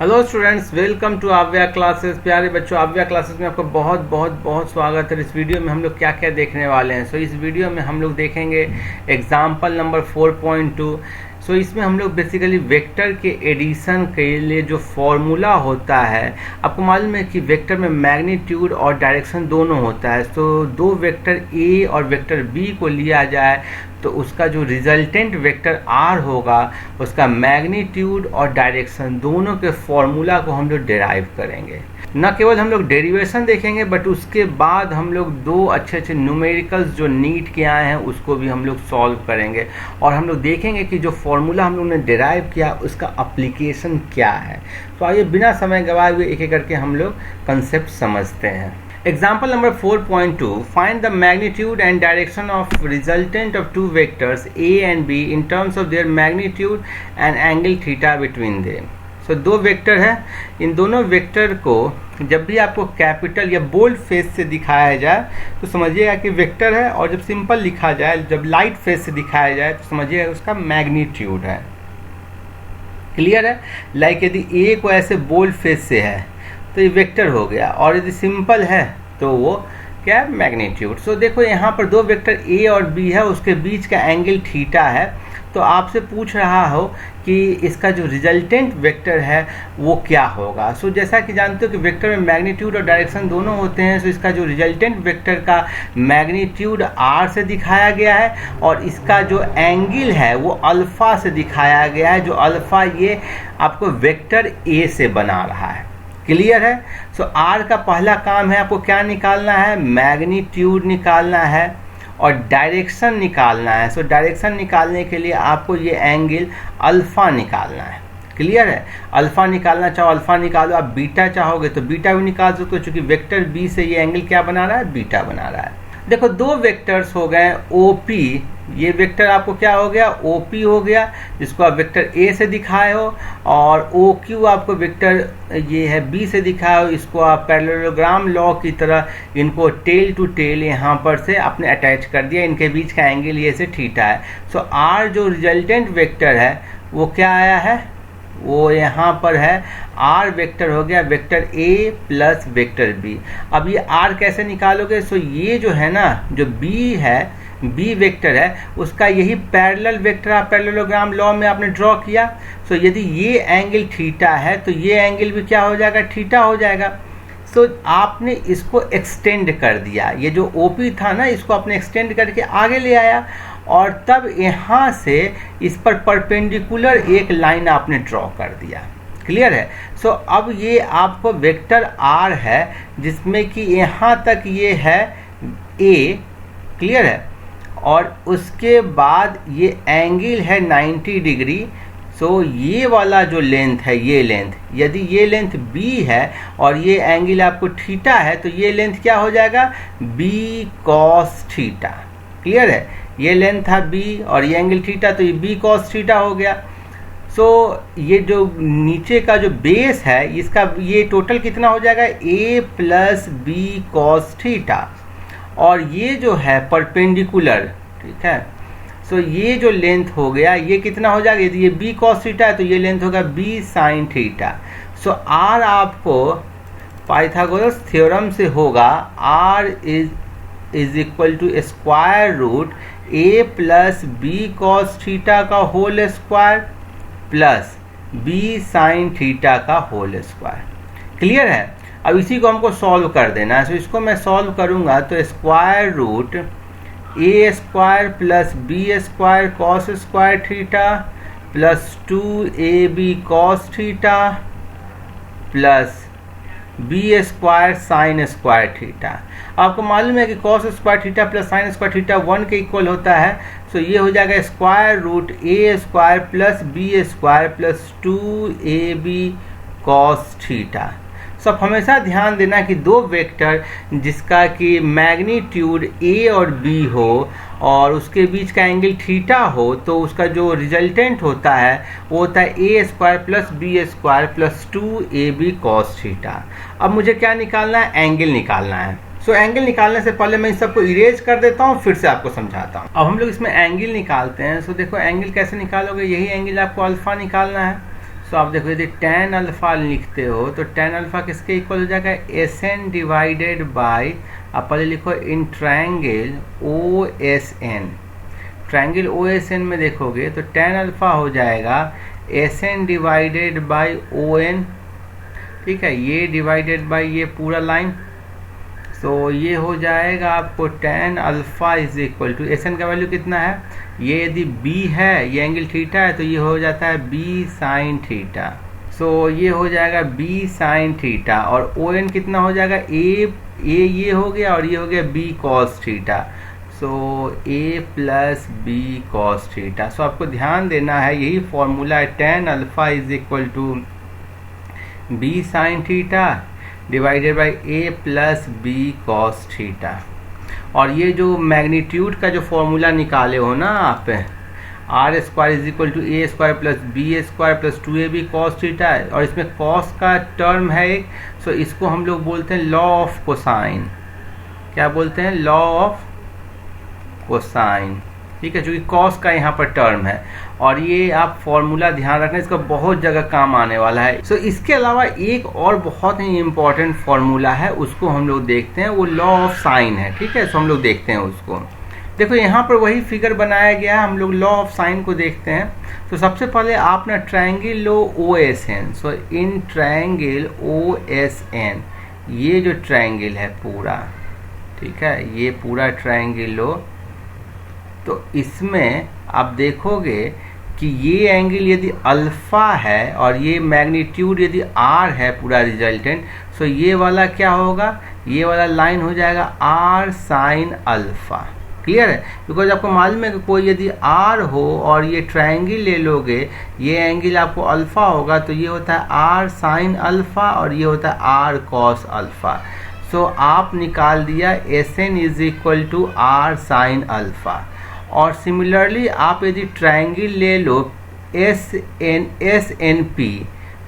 Hello students, welcome to आव्या classes. प्यारे बच्चों, आव्या क्लासेस में आपका बहुत बहुत बहुत स्वागत है। इस वीडियो में हम लोग क्या क्या देखने वाले हैं। इस वीडियो में हम लोग देखेंगे एग्जाम्पल नंबर 4.2। इसमें हम लोग बेसिकली वेक्टर के एडिशन के लिए जो फॉर्मूला होता है, आपको मालूम है कि वेक्टर में मैग्नीट्यूड और डायरेक्शन दोनों होता है। दो वेक्टर ए और वेक्टर बी को लिया जाए तो उसका जो रिजल्टेंट वेक्टर आर होगा, उसका मैग्नीट्यूड और डायरेक्शन दोनों के फॉर्मूला को हम लोग डेराइव करेंगे। न केवल हम लोग डेरिवेशन देखेंगे, बट उसके बाद हम लोग दो अच्छे अच्छे न्यूमेरिकल्स जो नीट के आए हैं उसको भी हम लोग सॉल्व करेंगे, और हम लोग देखेंगे कि जो फॉर्मूला हम लोग ने डेराइव किया उसका अप्लीकेशन क्या है। तो आइए बिना समय गवाए हुए एक एक करके हम लोग कंसेप्ट समझते हैं। Example number 4.2. Find the magnitude and direction of resultant of two vectors A and B in terms of their magnitude and angle theta between them. दो वेक्टर है, इन दोनों वेक्टर को जब भी आपको कैपिटल या बोल्ड फेस से दिखाया जाए तो समझिएगा कि वेक्टर है, और जब सिंपल लिखा जाए, जब लाइट फेस से दिखाया जाए तो समझिएगा उसका मैग्नीट्यूड है। क्लियर है? लाइक यदि ए को ऐसे बोल्ड फेस से है तो ये वेक्टर हो गया, और यदि सिंपल है तो वो क्या है, मैग्नीट्यूड। देखो यहाँ पर दो वेक्टर ए और बी है, उसके बीच का एंगल थीटा है। तो आपसे पूछ रहा हो कि इसका जो रिजल्टेंट वेक्टर है वो क्या होगा। जैसा कि जानते हो कि वेक्टर में मैग्नीट्यूड और डायरेक्शन दोनों होते हैं। इसका जो रिजल्टेंट वेक्टर का मैग्नीट्यूड आर से दिखाया गया है, और इसका जो एंगल है वो अल्फा से दिखाया गया है, जो अल्फा ये आपको वेक्टर ए से बना रहा है। क्लियर है? आर का पहला काम है आपको क्या निकालना है, मैग्नीट्यूड निकालना है और डायरेक्शन निकालना है। डायरेक्शन निकालने के लिए आपको ये एंगल अल्फा निकालना है। क्लियर है? अल्फा निकालना चाहो अल्फा निकालो, आप बीटा चाहोगे तो बीटा भी निकाल सकते हो, क्योंकि वेक्टर बी से ये एंगल क्या बना रहा है, बीटा बना रहा है। देखो दो वेक्टर्स हो गए ओपी, ये वेक्टर आपको क्या हो गया, ओपी हो गया, जिसको आप वेक्टर ए से दिखाए हो, और ओ क्यू आपको वेक्टर ये है बी से दिखाए हो। इसको आप पैरेललोग्राम लॉ की तरह इनको टेल टू टेल यहाँ पर से आपने अटैच कर दिया, इनके बीच का एंगल ये से थीटा है। आर जो रिजल्टेंट वेक्टर है वो क्या आया है, वो यहाँ पर है आर वेक्टर हो गया vector a plus vector b. अब ये आर कैसे निकालोगे, ये जो है ना, जो बी है, बी वेक्टर है, उसका यही पैरेलल वेक्टर आप पैरेललोग्राम लॉ में आपने ड्रॉ किया। यदि ये एंगल थीटा है तो ये एंगल भी क्या हो जाएगा, थीटा हो जाएगा। आपने इसको एक्सटेंड कर दिया, ये जो ओपी था ना, इसको आपने एक्सटेंड करके आगे ले आया, और तब यहाँ से इस पर परपेंडिकुलर एक लाइन आपने ड्रॉ कर दिया। क्लियर है? अब ये आपको वेक्टर आर है जिसमें कि यहाँ तक ये है ए। क्लियर है? और उसके बाद ये एंगल है 90 डिग्री। ये वाला जो लेंथ है, ये लेंथ, यदि ये लेंथ b है और ये एंगल आपको थीटा है तो ये लेंथ क्या हो जाएगा, b cos थीटा। क्लियर है? ये लेंथ था b और ये एंगल थीटा, तो ये b cos थीटा हो गया। ये जो नीचे का जो बेस है इसका ये टोटल कितना हो जाएगा, a plus b cos theta, और ये जो है परपेंडिकुलर, ठीक है, ये जो लेंथ हो गया ये कितना हो जाएगा, यदि ये b cos थीटा है तो ये लेंथ होगा b sin थीटा। r आपको पाइथागोरस थ्योरम से होगा r is equal to square root a plus b cos theta का whole square plus b sin theta का होल स्क्वायर। क्लियर है? अब इसी को हमको सॉल्व कर देना है। इसको मैं सॉल्व करूंगा तो square root a square plus B square cos square theta plus 2ab cos theta plus B square sine square theta. आपको मालूम है कि cos square theta plus sine square theta 1 के इक्वल होता है। ये हो जाएगा square root a square plus B square plus 2ab cos theta. अब हमेशा ध्यान देना कि दो वेक्टर जिसका कि मैग्नीट्यूड a और b हो और उसके बीच का एंगल थीटा हो, तो उसका जो रिजल्टेंट होता है वो होता है a square plus B square plus 2ab cos theta. अब मुझे क्या निकालना है, एंगल निकालना है। एंगल निकालने से पहले मैं इन सबको इरेज कर देता हूँ, फिर से आपको समझाता हूँ। अब हम लोग इसमें एंगल निकालते हैं। देखो एंगल कैसे निकालोगे, यही एंगल आपको अल्फा निकालना है। सो आप देखो यदि tan अल्फा लिखते हो तो tan अल्फा किसके इक्वल हो जाएगा, SN डिवाइडेड बाय, आप पहले लिखो in triangle OSN। Triangle OSN में देखोगे तो tan अल्फा हो जाएगा SN डिवाइडेड बाय ON, ठीक है, ये डिवाइडेड बाय ये पूरा लाइन। तो ये हो जाएगा आपको tan alpha is equal to, SN का वैल्यू कितना है, ये यदि B है, ये एंगल थीटा है, तो ये हो जाता है B साइन थीटा। सो ये हो जाएगा B साइन थीटा, और ON कितना हो जाएगा, A ये हो गया और ये हो गया B cos theta. So A plus B cos theta. So आपको ध्यान देना है, यही फॉर्मूला है, tan alpha is equal to B sine theta divided by A plus B cos theta. और ये जो मैग्नीट्यूड का जो फॉर्मूला निकाले हो ना आप, R square is equal to A square plus B square plus 2ab cos theta है, और इसमें कॉस का टर्म है एक, सो इसको हम लोग बोलते हैं लॉ ऑफ कोसाइन। क्या बोलते हैं, लॉ ऑफ कोसाइन, ठीक है, जो कि कॉस का यहाँ पर टर्म है। और ये आप फॉर्मूला ध्यान रखना, इसका बहुत जगह काम आने वाला है। सो इसके अलावा एक और बहुत ही इम्पॉर्टेंट फॉर्मूला है, उसको हम लोग देखते हैं, वो लॉ ऑफ साइन है, ठीक है। सो हम लोग देखते हैं उसको। देखो यहाँ पर वही फिगर बनाया गया है, हम लोग लॉ ऑफ साइन को देखते हैं। तो सबसे पहले आप ना triangle low OSN। So in triangle OSN, ये जो ट्रायंगल है पूरा, ठीक है, ये पूरा ट्रायंगल लो, तो इसमें आप देखोगे कि ये एंगल यदि अल्फा है और ये मैग्नीट्यूड यदि R है पूरा रिजल्टेंट, सो ये वाला क्या होगा, ये वाला लाइन हो जाएगा R साइन अल्फा। क्लियर है, बिकॉज आपको मालूम है कि कोई यदि R हो और ये ट्रायंगल ले लोगे, ये एंगल आपको अल्फा होगा, तो ये होता है R साइन अल्फा और ये होता है R कॉस अल्फा। सो आप निकाल दिया SN is equal to R sine alpha. और सिमिलरली आप यदि ट्रायंगल ले लो SNP,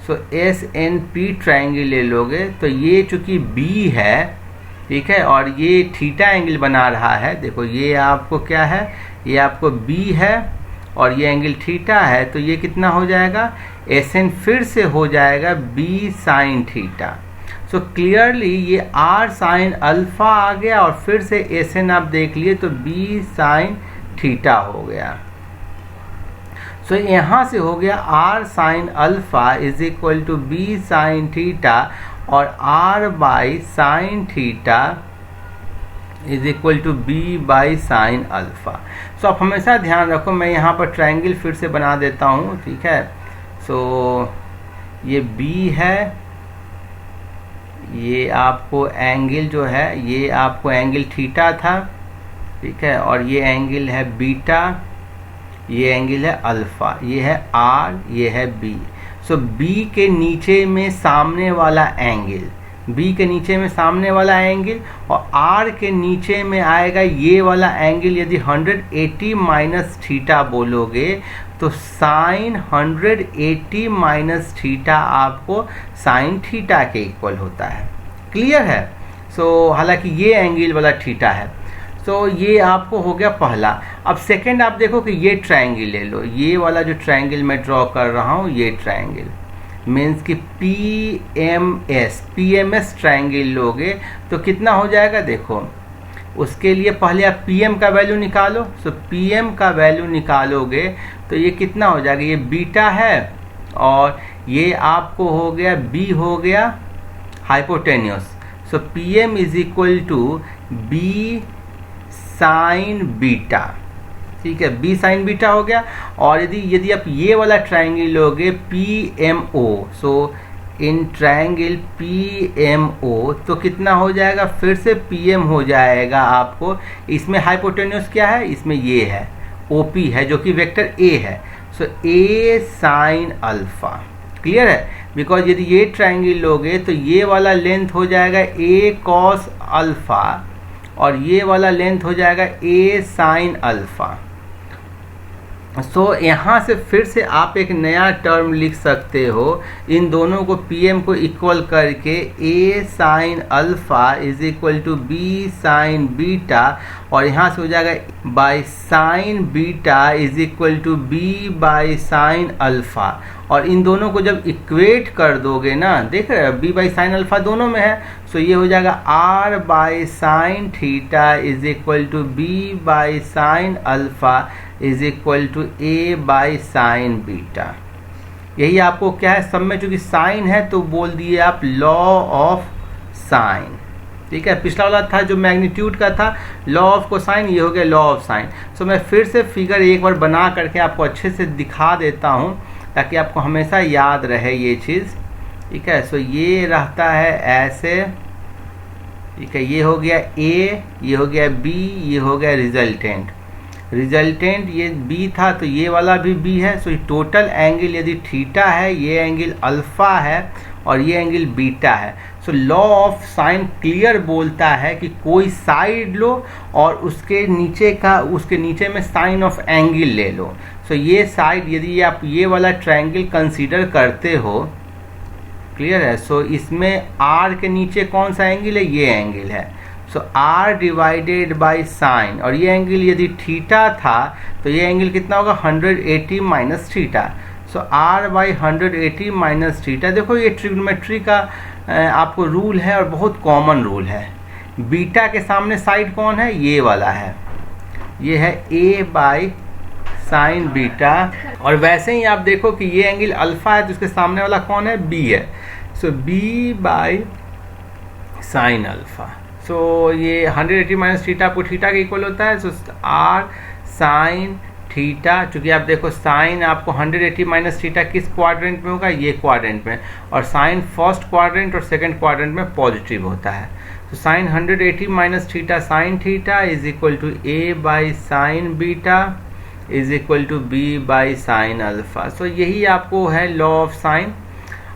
सो SNP ट्रायंगल ले लोगे, तो ये चूंकि B है, ठीक है, और ये थीटा एंगल बना रहा है, देखो ये आपको क्या है, ये आपको B है और ये एंगल थीटा है, तो ये कितना हो जाएगा, SN फिर से हो जाएगा B sine theta. So clearly ये R साइन अल्फा आ गया और फिर से SN आप देख लिए तो B साइन थीटा हो गया। सो यहाँ से हो गया R sine alpha is equal to B sine theta और R by sine theta is equal to B by sine alpha. So आप हमेशा ध्यान रखो, मैं यहाँ पर ट्रायंगल फिर से बना देता हूँ, ठीक है। सो ये B है, ये आपको एंगल जो है, ये आपको एंगल थीटा था, ठीक है, और ये एंगल है बीटा, ये एंगल है अल्फा, ये है R, ये है B। सो B के नीचे में सामने वाला एंगल, B के नीचे में सामने वाला एंगल और R के नीचे में आएगा ये वाला एंगल। यदि 180 माइनस थीटा बोलोगे तो साइन 180 माइनस थीटा आपको साइन थीटा के इक्वल होता है। क्लियर है। सो हालांकि ये एंगल वाला थीटा है। तो ये आपको हो गया पहला। अब सेकंड आप देखो कि ये ट्रायंगल ले लो, ये वाला जो ट्रायंगल मैं ड्रॉ कर रहा हूँ, ये ट्रायंगल मीन्स कि PMS ट्रायंगल लोगे तो कितना हो जाएगा, देखो उसके लिए पहले आप PM का वैल्यू निकालो। सो PM का वैल्यू निकालोगे तो ये कितना हो जाएगा, ये बीटा है और ये आपको हो गया B हो गया hypotenuse. So PM is equal to B sine beta, ठीक है, B साइन बीटा हो गया। और यदि आप ये वाला ट्रायंगल लोगे PMO, so in triangle PMO तो कितना हो जाएगा, फिर से PM हो जाएगा आपको। इसमें हाइपोटेन्यूस क्या है, इसमें ये है OP है जो कि वेक्टर A है। सो A साइन अल्फा। क्लियर है, बिकॉज यदि ये ट्रायंगल लोगे तो ये वाला लेंथ हो जाएगा A कॉस अल्फा और ये वाला लेंथ हो जाएगा A साइन अल्फा। सो यहाँ से फिर से आप एक नया टर्म लिख सकते हो, इन दोनों को PM को इक्वल करके A sine alpha is equal to B sine beta और यहाँ से हो जाएगा by sine beta is equal to B by sine alpha. और इन दोनों को जब इक्वेट कर दोगे ना, देख रहे हो बी बाई साइन अल्फ़ा दोनों में है, सो ये हो जाएगा R by sine theta is equal to B by sine alpha is equal to A by sine beta. यही आपको क्या है, सब में चूंकि साइन है तो बोल दिए आप लॉ ऑफ साइन। ठीक है, पिछला वाला था जो मैग्नीट्यूड का था लॉ ऑफ कोसाइन, ये हो गया लॉ ऑफ साइन। सो मैं फिर से फिगर एक बार बना करके आपको अच्छे से दिखा देता हूँ ताकि आपको हमेशा याद रहे ये चीज़। ठीक है, सो ये रहता है ऐसे। ठीक है, ये हो गया ए, ये हो गया बी, ये हो गया रिजल्टेंट। रिजल्टेंट ये बी था तो ये वाला भी बी है। सो टोटल एंगल यदि थीटा है, ये एंगल अल्फा है और ये एंगल बीटा है। So law of sine clear बोलता है कि कोई साइड लो और उसके नीचे में साइन ऑफ एंगल ले लो। सो ये साइड यदि आप ये वाला ट्रायंगल कंसीडर करते हो, क्लियर है, सो इसमें आर के नीचे कौन सा एंगल है, ये एंगल है। सो आर डिवाइडेड बाई साइन, और ये एंगल यदि थीटा था तो ये एंगल कितना होगा 180 minus theta. So R by 180 minus theta. देखो ये ट्रिग्नोमेट्री का आपको रूल है और बहुत कॉमन रूल है। बीटा के सामने साइड कौन है, ये वाला है, ये है ए बाई साइन बीटा। और वैसे ही आप देखो कि ये एंगल अल्फा है तो इसके सामने वाला कौन है, बी है। सो बी बाई साइन अल्फा। सो ये 180 माइनस थीटा आपको थीटा के इक्वल होता है। सो आर साइन थीटा, चूंकि आप देखो साइन आपको 180 माइनस थीटा किस क्वाड्रेंट में होगा, ये क्वाड्रेंट में, और साइन फर्स्ट क्वाड्रेंट और सेकंड क्वाड्रेंट में पॉजिटिव होता है। तो sine 180 minus theta sine theta is equal to A by sine beta is equal to B by sine alpha. So यही आपको है लॉ ऑफ साइन।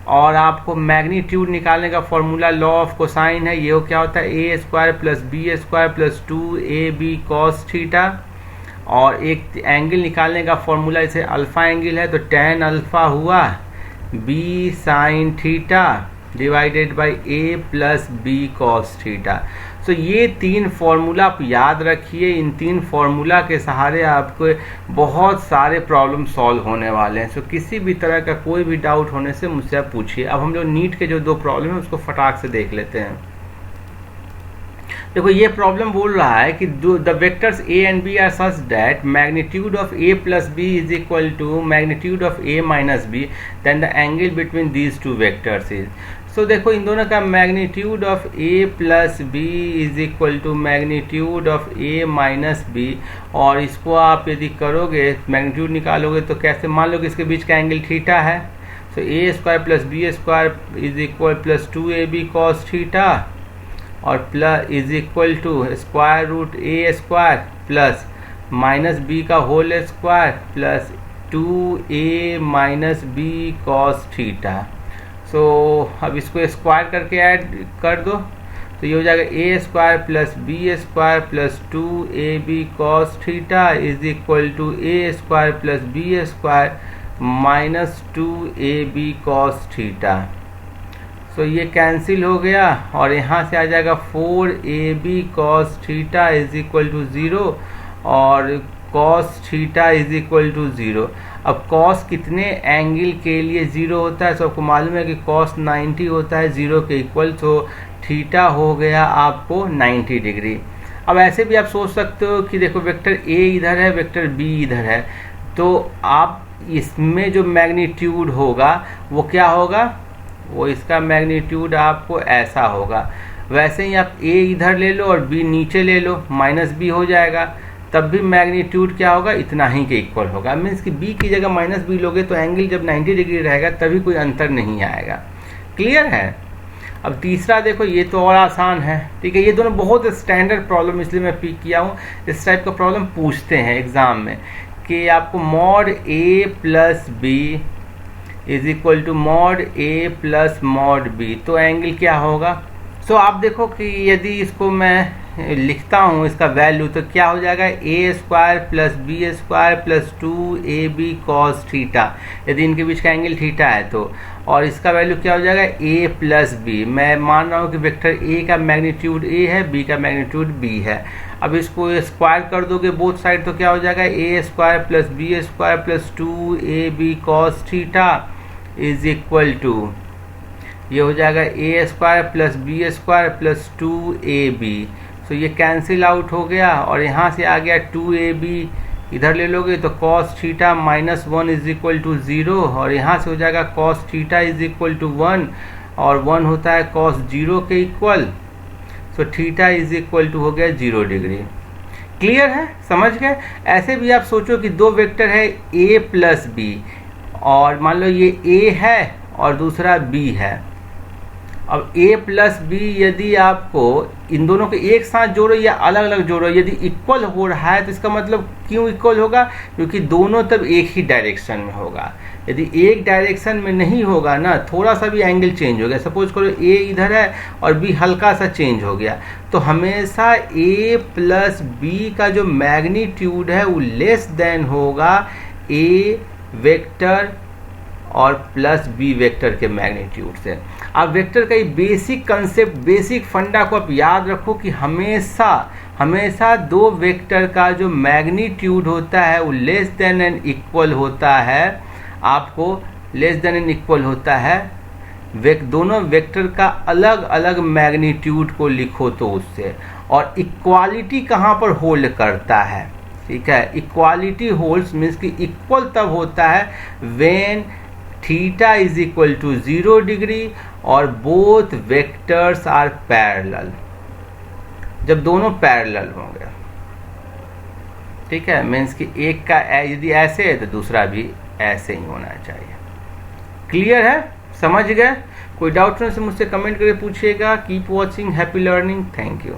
और आपको मैग्नीट्यूड निकालने का फॉर्मूला लॉ ऑफ कोसाइन है, ये क्या होता है a square plus B square plus 2ab cos theta. और एक एंगल निकालने का फॉर्मूला जैसे अल्फा एंगल है तो tan अल्फा हुआ b sine theta divided by a plus b cos theta. So ये तीन फॉर्मूला आप याद रखिए। इन तीन फॉर्मूला के सहारे आपको बहुत सारे प्रॉब्लम सॉल्व होने वाले हैं। सो किसी भी तरह का कोई भी डाउट होने से मुझसे आप पूछिए। अब हम लोग नीट के जो दो प्रॉब्लम है उसको फटाक से देख लेते हैं। देखो ये प्रॉब्लम बोल रहा है कि the vectors a and b are such that magnitude of a plus B is equal to magnitude of a minus b, then the angle between these two vectors is. So देखो इन दोनों का magnitude of a plus B is equal to magnitude of a minus b, और इसको आप यदि करोगे magnitude निकालोगे तो कैसे, मान लो कि इसके बीच का एंगल थीटा है। So a square plus B square is equal plus 2ab cos theta और plus is equal to square root a square plus minus b का whole square plus 2a minus b cos theta. So अब इसको square करके add कर दो तो ये हो जाएगा a square plus B square plus 2ab cos theta is equal to A square plus B square minus 2ab cos theta. So ये कैंसिल हो गया और यहाँ से आ जाएगा 4ab cos theta is equal to 0 और cos theta is equal to 0। अब cos कितने एंगल के लिए 0 होता है, सबको मालूम है कि cos 90 होता है 0 के इक्वल। तो थीटा हो गया आपको 90 डिग्री। अब ऐसे भी आप सोच सकते हो कि देखो वेक्टर a इधर है, वेक्टर b इधर है, तो आप इसमें जो मैग्नीट्यूड होगा वो क्या होगा, वो इसका मैग्नीट्यूड आपको ऐसा होगा। वैसे ही आप a इधर ले लो और b नीचे ले लो, माइनस b हो जाएगा, तब भी मैग्नीट्यूड क्या होगा, इतना ही के इक्वल होगा। मीन्स कि b की जगह माइनस b लोगे तो एंगल जब 90 डिग्री रहेगा तभी कोई अंतर नहीं आएगा। क्लियर है। अब तीसरा देखो, ये तो और आसान है। ठीक है, ये दोनों बहुत स्टैंडर्ड प्रॉब्लम इसलिए मैं पिक किया हूँ। इस टाइप का प्रॉब्लम पूछते हैं एग्जाम में कि आपको mod a plus B is equal to mod A plus mod B, तो एंगल क्या होगा। सो आप देखो कि यदि इसको मैं लिखता हूँ इसका वैल्यू, तो क्या हो जाएगा a square plus B square plus 2ab cos theta, यदि इनके बीच का एंगल थीटा है तो। और इसका वैल्यू क्या हो जाएगा a प्लस बी। मैं मान रहा हूँ कि वेक्टर a का मैग्नीट्यूड a है, b का मैग्नीट्यूड b है। अब इसको स्क्वायर कर दोगे बोथ साइड तो क्या हो जाएगा a square plus B square plus 2ab cos theta is equal to, ये हो जाएगा a square plus B square plus 2ab। तो ये कैंसिल आउट हो गया और यहाँ से आ गया 2ab, इधर ले लोगे तो cos theta minus 1 is equal to 0, और यहाँ से हो जाएगा cos theta is equal to 1, और 1 होता है cos 0 के equal, so theta is equal to हो गया 0 डिग्री। क्लियर है, समझ गए। ऐसे भी आप सोचो कि दो वेक्टर है a प्लस बी, और मान लो ये a है और दूसरा b है। अब a प्लस बी यदि आपको इन दोनों को एक साथ जोड़ो या अलग अलग जोड़ो, यदि इक्वल हो रहा है तो इसका मतलब क्यों इक्वल होगा, क्योंकि दोनों तब एक ही डायरेक्शन में होगा। यदि एक डायरेक्शन में नहीं होगा ना, थोड़ा सा भी एंगल चेंज हो गया, सपोज करो a इधर है और b हल्का सा चेंज हो गया, तो हमेशा a प्लस बी का जो मैग्नीट्यूड है वो लेस देन होगा a वेक्टर और प्लस बी वेक्टर के मैग्नीट्यूड से। अब वेक्टर का ये बेसिक कंसेप्ट, बेसिक फंडा को आप याद रखो कि हमेशा दो वेक्टर का जो मैग्नीट्यूड होता है वो लेस देन एंड इक्वल होता है, आपको लेस देन एंड इक्वल होता है दोनों वेक्टर का अलग अलग मैग्नीट्यूड को लिखो तो उससे। और इक्वालिटी कहाँ पर होल्ड करता है, ठीक है, इक्वालिटी होल्ड्स मीन्स कि इक्वल तब होता है when theta is equal to 0 degree और बोथ वेक्टर्स आर पैरेलल, जब दोनों पैरेलल होंगे, ठीक है, मीन्स कि एक का यदि ऐसे है तो दूसरा भी ऐसे ही होना चाहिए। क्लियर है, समझ गए। कोई डाउट होने से मुझसे कमेंट करके पूछिएगा। Keep watching, happy learning, thank you.